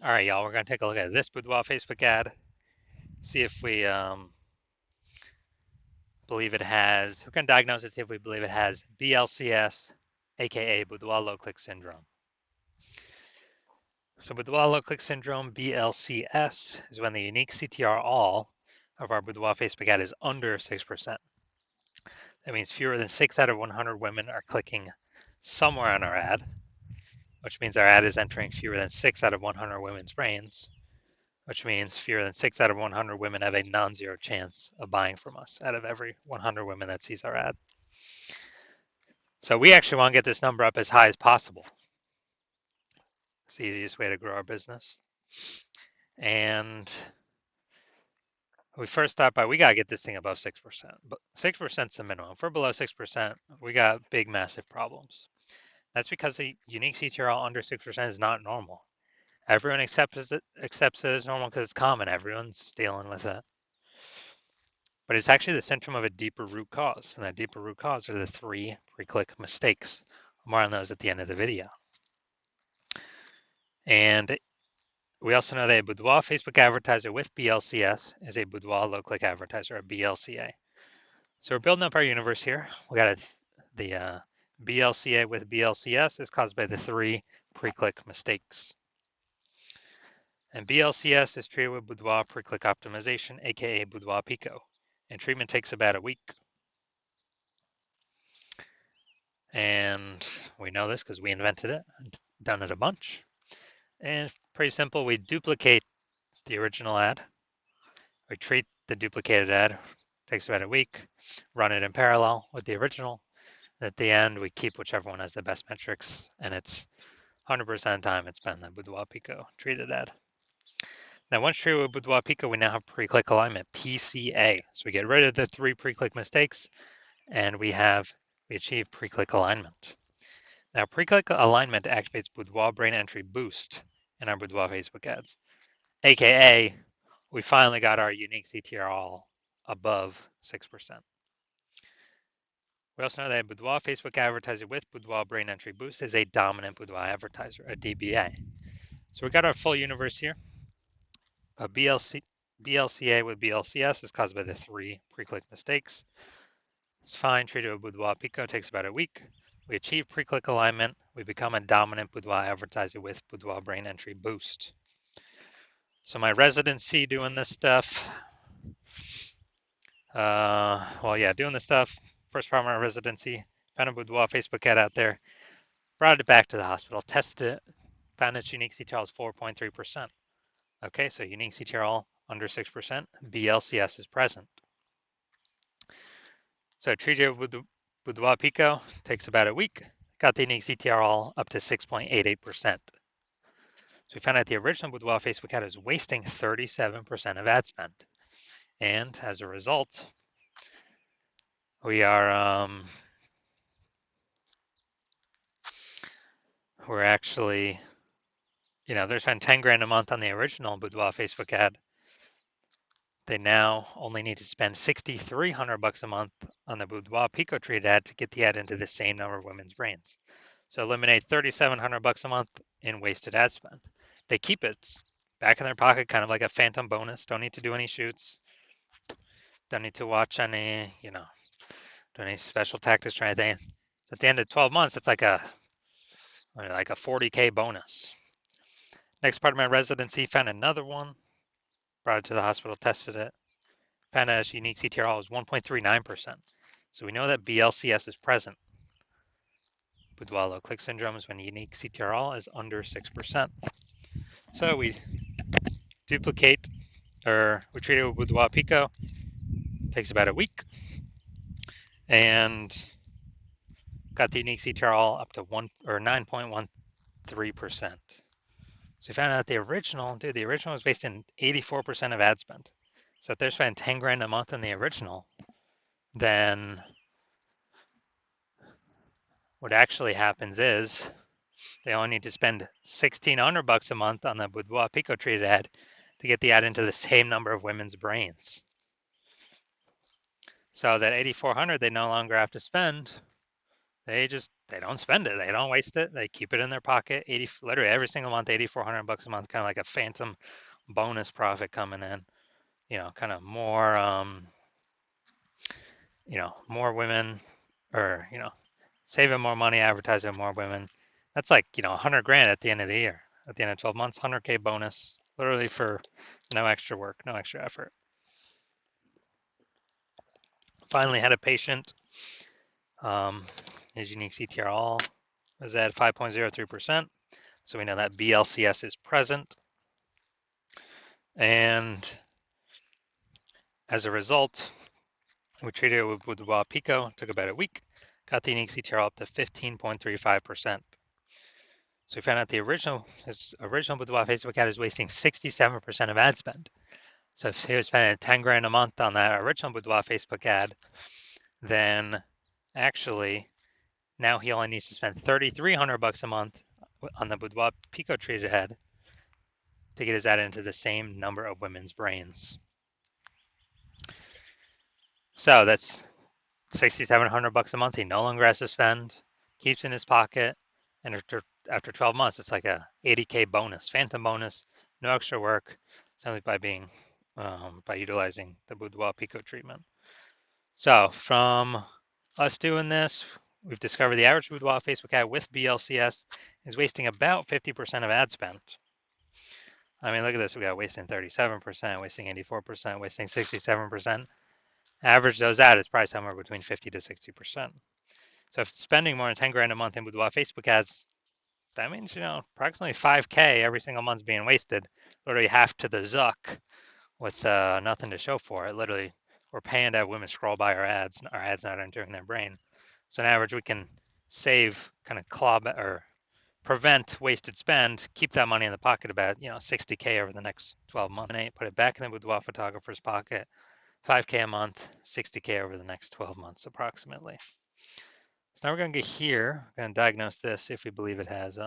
All right, y'all, we're going to take a look at this Boudoir Facebook ad, see if we believe it has, we're going to diagnose it, see if we believe it has BLCS, aka Boudoir low click syndrome. So Boudoir low click syndrome, BLCS, is when the unique CTR all of our Boudoir Facebook ad is under 6%. That means fewer than 6 out of 100 women are clicking somewhere on our ad, which means our ad is entering fewer than 6 out of 100 women's brains, which means fewer than 6 out of 100 women have a non-zero chance of buying from us out of every 100 women that sees our ad. So we actually want to get this number up as high as possible. It's the easiest way to grow our business. And we first start by, we got to get this thing above 6%. But 6% is the minimum. If we're below 6%, we got big, massive problems. That's because the unique CTRL under 6% is not normal. Everyone accepts it as normal because it's common. Everyone's dealing with it. But it's actually the symptom of a deeper root cause. And that deeper root cause are the 3 pre-click mistakes. More on those at the end of the video. And we also know that a Boudoir Facebook advertiser with BLCS is a Boudoir low-click advertiser, a BLCA. So we're building up our universe here. We got the BLCA with BLCS is caused by the 3 pre-click mistakes. And BLCS is treated with Boudoir pre-click optimization, aka Boudoir Pico. And treatment takes about a week. And we know this because we invented it, done it a bunch. And pretty simple, we duplicate the original ad. We treat the duplicated ad, takes about a week, run it in parallel with the original. At the end, we keep whichever one has the best metrics, and it's 100% of the time it's been the Boudoir Pico treated ad. Now, once treated with Boudoir Pico, we now have pre-click alignment, PCA. So we get rid of the 3 pre-click mistakes, and we achieve pre-click alignment. Now, pre-click alignment activates Boudoir brain entry boost in our Boudoir Facebook ads, aka we finally got our unique CTR all above 6%. We also know that a Boudoir Facebook advertiser with Boudoir brain entry boost is a dominant Boudoir advertiser, a DBA. So we got our full universe here. A BLCA with BLCS is caused by the 3 pre-click mistakes. It's fine, treated with Boudoir Pico, takes about a week. We achieve pre-click alignment. We become a dominant Boudoir advertiser with Boudoir brain entry boost. So my residency doing this stuff, doing this stuff, first part of my residency, found a Boudoir Facebook ad out there, brought it back to the hospital, tested it, found its unique CTRL is 4.3%. Okay, so unique CTRL under 6%, BLCS is present. So treated with the Boudoir Pico, takes about a week, got the unique CTRL up to 6.88%. So we found out the original Boudoir Facebook ad is wasting 37% of ad spend. And as a result, we're actually, they're spending 10 grand a month on the original Boudoir Facebook ad. They now only need to spend $6,300 a month on the Boudoir Pico treated ad to get the ad into the same number of women's brains. So eliminate $3,700 a month in wasted ad spend. They keep it back in their pocket, kind of like a phantom bonus. Don't need to do any shoots. Don't need to watch any, do any special tactics or anything. At the end of 12 months, it's like a 40K bonus. Next part of my residency, found another one, brought it to the hospital, tested it, found out its unique CTRL was 1.39%. So we know that BLCS is present. Boudoir low click syndrome is when unique CTRL is under 6%. So we duplicate, or we treat it with Boudoir Pico, takes about a week, and got the unique CTRL up to 9.13%. So we found out the original was wasting 84% of ad spend. So if they're spending 10 grand a month on the original, then what actually happens is they only need to spend $1,600 a month on the Boudoir Pico treated ad to get the ad into the same number of women's brains. So that $8,400 they no longer have to spend, They don't spend it. They don't waste it. They keep it in their pocket. Literally every single month, $8,400 a month, kind of like a phantom bonus profit coming in. Kind of more, more women, or saving more money, advertising more women. That's like 100 grand at the end of the year. At the end of 12 months, 100K bonus, literally for no extra work, no extra effort. Finally had a patient. His unique CTR all is at 5.03%. So we know that BLCS is present. And as a result, we treated it with Boudoir Pico, took about a week, got the unique CTR up to 15.35%. So we found out his original Boudoir Facebook ad is wasting 67% of ad spend. So if he was spending 10 grand a month on that original Boudoir Facebook ad, then actually now he only needs to spend $3,300 a month on the Boudoir Pico treated head to get his ad into the same number of women's brains. So that's $6,700 a month. He no longer has to spend, keeps in his pocket, and after 12 months, it's like a 80K bonus, phantom bonus, no extra work, simply by utilizing the Boudoir Pico treatment. So from us doing this, we've discovered the average Boudoir Facebook ad with BLCS is wasting about 50% of ad spend. I mean, look at this. We got wasting 37%, wasting 84%, wasting 67%. Average those out is probably somewhere between 50 to 60%. So if spending more than 10 grand a month in Boudoir Facebook ads, that means, approximately 5K every single month's being wasted, literally half to the Zuck with nothing to show for it. Literally, we're paying to have women scroll by our ads not entering their brain. So on average, we can save, kind of or prevent wasted spend, keep that money in the pocket about 60K over the next 12 months, and put it back in the boudoir photographer's pocket, 5K a month, 60K over the next 12 months approximately. So now we're going to get here, we're going to diagnose this, see if we believe it has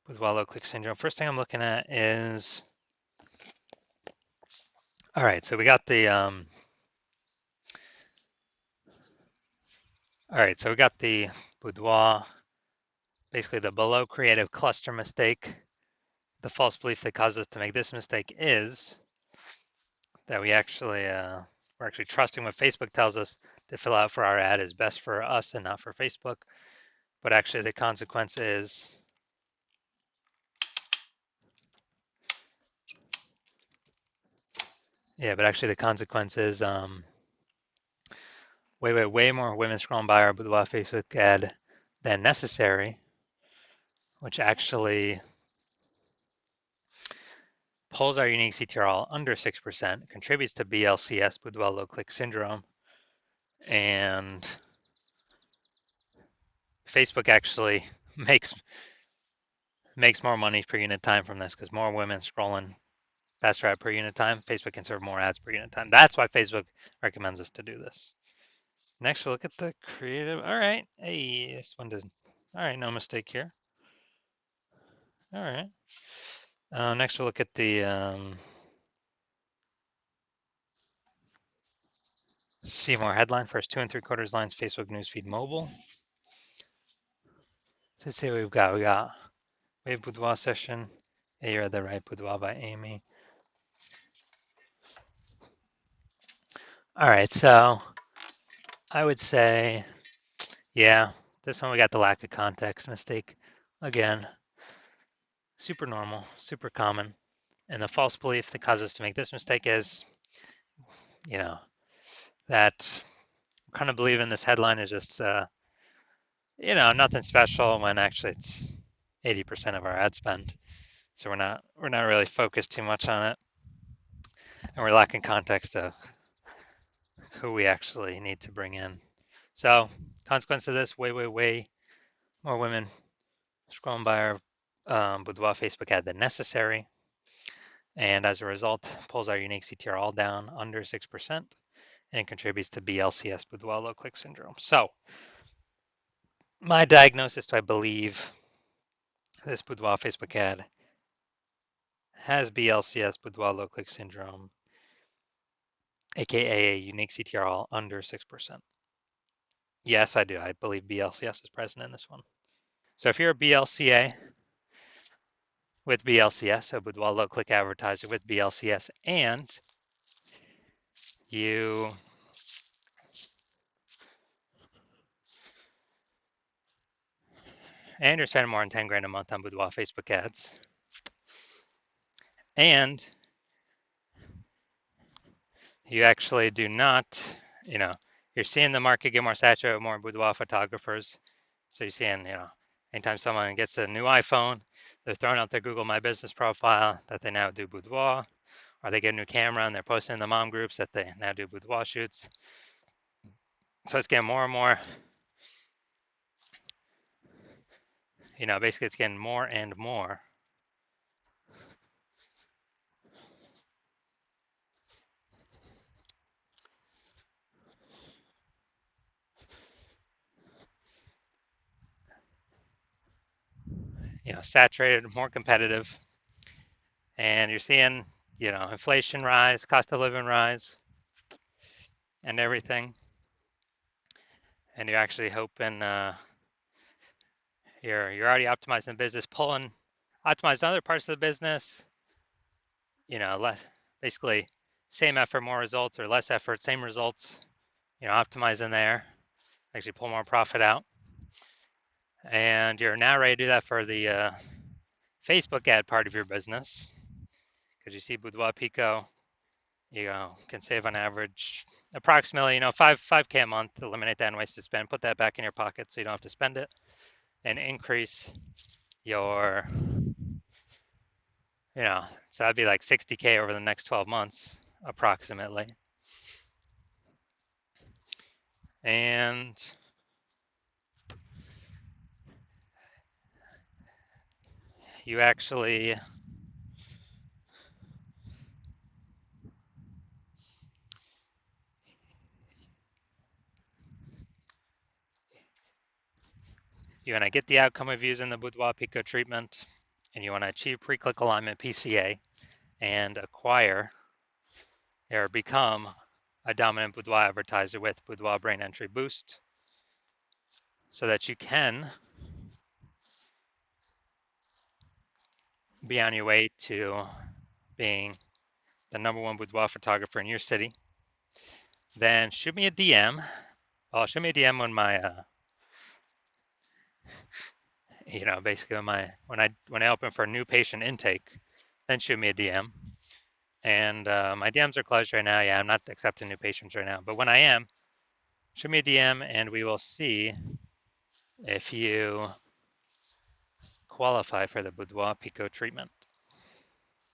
boudoir low click syndrome. First thing I'm looking at is, all right, so we got the boudoir, basically the below creative cluster mistake. The false belief that caused us to make this mistake is that we're actually trusting what Facebook tells us to fill out for our ad is best for us and not for Facebook. But actually the consequence is way more women scrolling by our Boudoir Facebook ad than necessary, which actually pulls our unique CTR under 6%, contributes to BLCS, Boudoir low click syndrome, and Facebook actually makes more money per unit time from this because more women scrolling faster ad per unit time. Facebook can serve more ads per unit time. That's why Facebook recommends us to do this. Next, we'll look at the creative. All right. Hey, this one doesn't. All right, no mistake here. All right. Next, we'll look at the see more headline. First 2 3/4 lines, Facebook newsfeed mobile. So let's see what we've got. We got Wave Boudoir session. Hey, you're the right, Boudoir by Amy. All right, so I would say, yeah, this one we got the lack of context mistake. Again, super normal, super common. And the false belief that causes us to make this mistake is, that kind of believe in this headline is just, nothing special when actually it's 80% of our ad spend. So we're not really focused too much on it, and we're lacking context of who we actually need to bring in. So consequence of this, way more women scrolling by our Boudoir Facebook ad than necessary, and as a result, pulls our unique CTR all down under 6%, and contributes to BLCS, Boudoir low click syndrome. So my diagnosis, do I believe this Boudoir Facebook ad has BLCS, Boudoir low click syndrome, aka a unique CTR all under 6%. Yes, I do. I believe BLCS is present in this one. So if you're a BLCA with BLCS, so Boudoir low click advertiser with BLCS, you and you're spending more than 10 grand a month on Boudoir Facebook ads, and you actually do not, you know, you're seeing the market get more saturated with more boudoir photographers. So you're seeing, anytime someone gets a new iPhone, they're throwing out their Google My Business profile that they now do boudoir, or they get a new camera and they're posting in the mom groups that they now do boudoir shoots. So it's getting more and more, basically it's getting more and more. Saturated, more competitive, and you're seeing, inflation rise, cost of living rise, and everything. And you're actually hoping you're already optimizing the business, optimizing other parts of the business. Less basically same effort, more results, or less effort, same results. Optimizing there, actually pull more profit out, and you're now ready to do that for the Facebook ad part of your business because you see Boudoir Pico, can save on average approximately 5K a month. Eliminate that in wasted spend, put that back in your pocket so you don't have to spend it, and increase your so that'd be like 60K over the next 12 months approximately. And you actually you want to get the outcome of using the Boudoir Pico treatment, and you want to achieve pre-click alignment PCA and acquire or become a dominant Boudoir advertiser with Boudoir Brain Entry Boost so that you can be on your way to being the #1 boudoir photographer in your city, then shoot me a DM. Well, shoot me a DM when my, basically when I open for a new patient intake, then shoot me a DM. And my DMs are closed right now. Yeah, I'm not accepting new patients right now. But when I am, shoot me a DM and we will see if you qualify for the Boudoir Pico treatment.